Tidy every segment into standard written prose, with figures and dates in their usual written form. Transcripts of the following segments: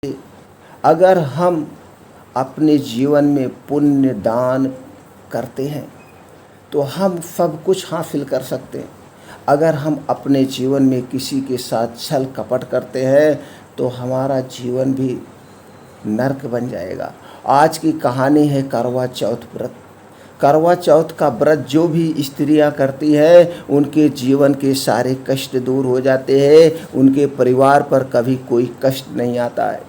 अगर हम अपने जीवन में पुण्य दान करते हैं तो हम सब कुछ हासिल कर सकते हैं। अगर हम अपने जीवन में किसी के साथ छल कपट करते हैं तो हमारा जीवन भी नर्क बन जाएगा। आज की कहानी है करवा चौथ व्रत। करवा चौथ का व्रत जो भी स्त्रियां करती है उनके जीवन के सारे कष्ट दूर हो जाते हैं, उनके परिवार पर कभी कोई कष्ट नहीं आता है।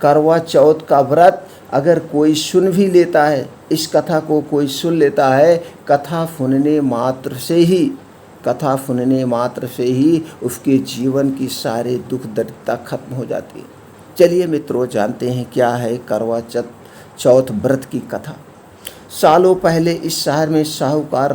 करवा चौथ का व्रत अगर कोई सुन भी लेता है, इस कथा को कोई सुन लेता है, कथा सुनने मात्र से ही उसके जीवन की सारे दुख दरिद्रता खत्म हो जाती है। चलिए मित्रों, जानते हैं क्या है करवा चौथ व्रत की कथा। सालों पहले इस शहर में साहूकार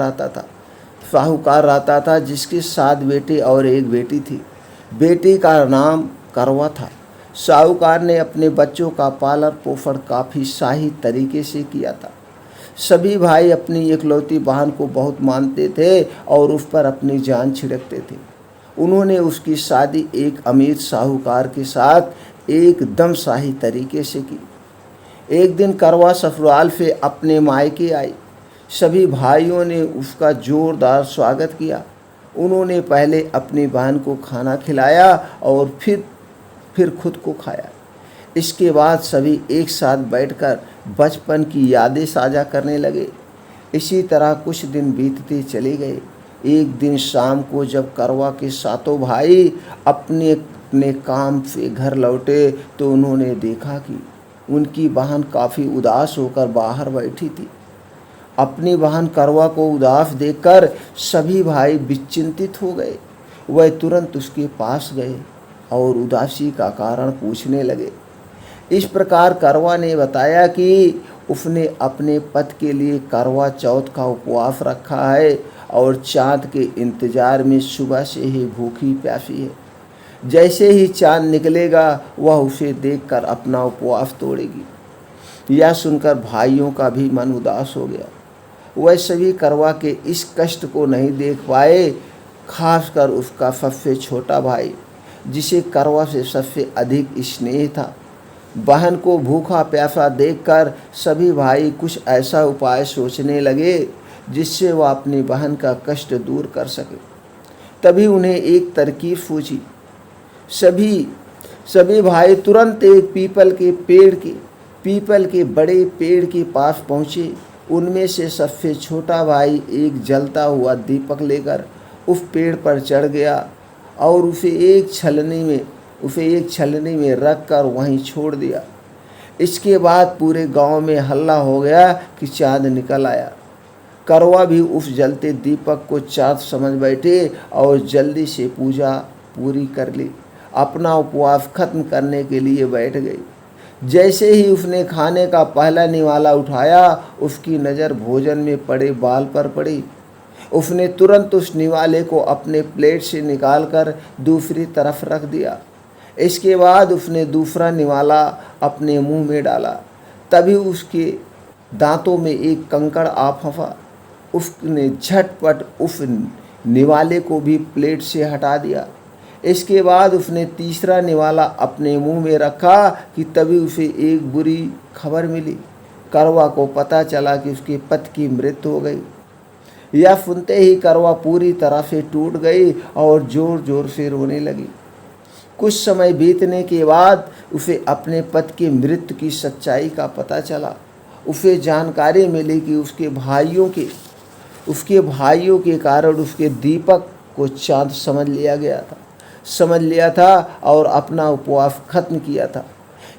रहता था जिसके 7 बेटे और 1 बेटी थी। बेटी का नाम करवा था। साहूकार ने अपने बच्चों का पालन पोषण काफ़ी शाही तरीके से किया था। सभी भाई अपनी इकलौती बहन को बहुत मानते थे और उस पर अपनी जान छिड़कते थे। उन्होंने उसकी शादी एक अमीर साहूकार के साथ एकदम शाही तरीके से की। एक दिन करवा ससुराल से अपने मायके आई। सभी भाइयों ने उसका जोरदार स्वागत किया। उन्होंने पहले अपनी बहन को खाना खिलाया और फिर खुद को खाया। इसके बाद सभी एक साथ बैठकर बचपन की यादें साझा करने लगे। इसी तरह कुछ दिन बीतते चले गए। एक दिन शाम को जब करवा के 7 भाई अपने अपने काम से घर लौटे तो उन्होंने देखा कि उनकी बहन काफ़ी उदास होकर बाहर बैठी थी। अपनी बहन करवा को उदास देखकर सभी भाई विचिंतित हो गए। वह तुरंत उसके पास गए और उदासी का कारण पूछने लगे। इस प्रकार करवा ने बताया कि उसने अपने पति के लिए करवा चौथ का उपवास रखा है और चाँद के इंतजार में सुबह से ही भूखी प्यासी है। जैसे ही चाँद निकलेगा वह उसे देखकर अपना उपवास तोड़ेगी। यह सुनकर भाइयों का भी मन उदास हो गया। वह सभी करवा के इस कष्ट को नहीं देख पाए, खासकर उसका सबसे छोटा भाई जिसे करवा से सबसे अधिक स्नेह था। बहन को भूखा प्यासा देखकर सभी भाई कुछ ऐसा उपाय सोचने लगे जिससे वह अपनी बहन का कष्ट दूर कर सके। तभी उन्हें एक तरकीब सूझी। सभी भाई तुरंत एक पीपल के बड़े पेड़ के पास पहुँचे। उनमें से सबसे छोटा भाई एक जलता हुआ दीपक लेकर उस पेड़ पर चढ़ गया और उसे एक छलनी में रखकर वहीं छोड़ दिया। इसके बाद पूरे गांव में हल्ला हो गया कि चाँद निकल आया। करवा भी उस जलते दीपक को चाँद समझ बैठे और जल्दी से पूजा पूरी कर ली। अपना उपवास खत्म करने के लिए बैठ गई। जैसे ही उसने खाने का पहला निवाला उठाया, उसकी नज़र भोजन में पड़े बाल पर पड़ी। उसने तुरंत उस निवाले को अपने प्लेट से निकालकर दूसरी तरफ रख दिया। इसके बाद उसने दूसरा निवाला अपने मुंह में डाला। तभी उसके दांतों में एक कंकड़ आ फंसा। उसने झटपट उस निवाले को भी प्लेट से हटा दिया। इसके बाद उसने तीसरा निवाला अपने मुंह में रखा कि तभी उसे एक बुरी खबर मिली। करवा को पता चला कि उसके पति की मृत्यु हो गई। यह सुनते ही करवा पूरी तरह से टूट गई और जोर जोर से रोने लगी। कुछ समय बीतने के बाद उसे अपने पति की मृत्यु की सच्चाई का पता चला। उसे जानकारी मिली कि उसके भाइयों के कारण उसके दीपक को चाँद समझ लिया था और अपना उपवास खत्म किया था।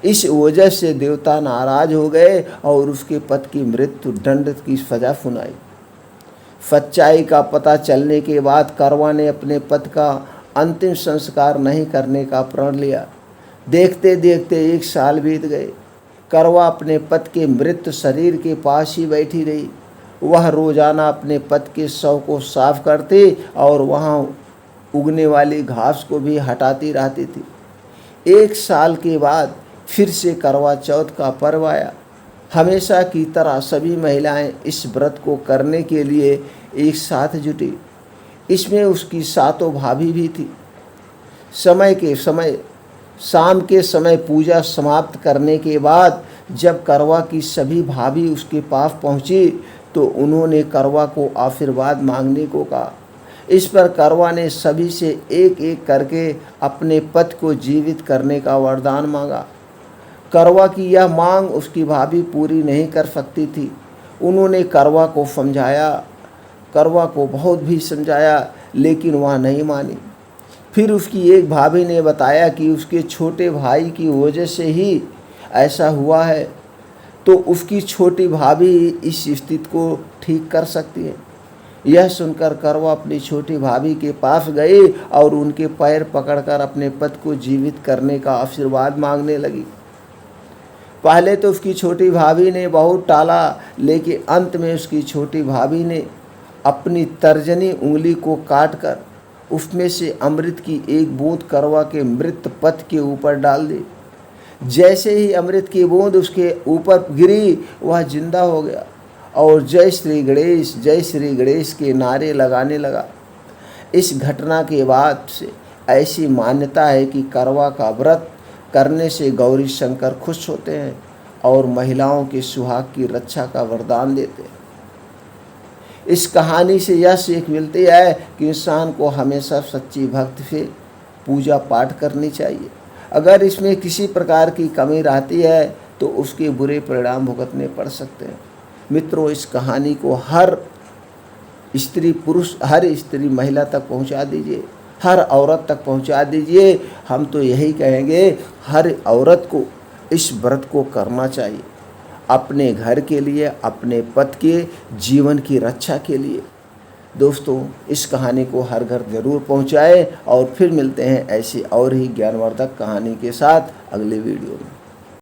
इस वजह से देवता नाराज हो गए और उसके पति की मृत्यु दंड की सजा सुनाई। सच्चाई का पता चलने के बाद करवा ने अपने पति का अंतिम संस्कार नहीं करने का प्रण लिया। देखते देखते 1 साल बीत गए। करवा अपने पति के मृत शरीर के पास ही बैठी रही। वह रोजाना अपने पति के शव को साफ करती और वहाँ उगने वाली घास को भी हटाती रहती थी। 1 साल के बाद फिर से करवा चौथ का पर्व आया। हमेशा की तरह सभी महिलाएं इस व्रत को करने के लिए एक साथ जुटी। इसमें उसकी 7 भाभी भी थी। समय शाम के समय पूजा समाप्त करने के बाद जब करवा की सभी भाभी उसके पास पहुंची तो उन्होंने करवा को आशीर्वाद मांगने को कहा। इस पर करवा ने सभी से एक एक करके अपने पति को जीवित करने का वरदान मांगा। करवा की यह मांग उसकी भाभी पूरी नहीं कर सकती थी। उन्होंने करवा को समझाया, करवा को बहुत भी समझाया, लेकिन वह नहीं मानी। फिर उसकी एक भाभी ने बताया कि उसके छोटे भाई की वजह से ही ऐसा हुआ है, तो उसकी छोटी भाभी इस स्थिति को ठीक कर सकती है। यह सुनकर करवा अपनी छोटी भाभी के पास गई और उनके पैर पकड़कर अपने पति को जीवित करने का आशीर्वाद मांगने लगी। पहले तो उसकी छोटी भाभी ने बहुत टाला, लेकिन अंत में उसकी छोटी भाभी ने अपनी तर्जनी उंगली को काटकर उसमें से अमृत की एक बूंद करवा के मृत पति के ऊपर डाल दी। जैसे ही अमृत की बूंद उसके ऊपर गिरी, वह जिंदा हो गया और जय श्री गणेश के नारे लगाने लगा। इस घटना के बाद से ऐसी मान्यता है कि करवा का व्रत करने से गौरी शंकर खुश होते हैं और महिलाओं के सुहाग की रक्षा का वरदान देते हैं। इस कहानी से यह सीख मिलती है कि इंसान को हमेशा सच्ची भक्ति से पूजा पाठ करनी चाहिए। अगर इसमें किसी प्रकार की कमी रहती है तो उसके बुरे परिणाम भुगतने पड़ सकते हैं। मित्रों, इस कहानी को हर स्त्री महिला तक पहुंचा दीजिए, हर औरत तक पहुंचा दीजिए। हम तो यही कहेंगे, हर औरत को इस व्रत को करना चाहिए, अपने घर के लिए, अपने पति के जीवन की रक्षा के लिए। दोस्तों, इस कहानी को हर घर जरूर पहुंचाएं और फिर मिलते हैं ऐसी और ही ज्ञानवर्धक कहानी के साथ अगले वीडियो में।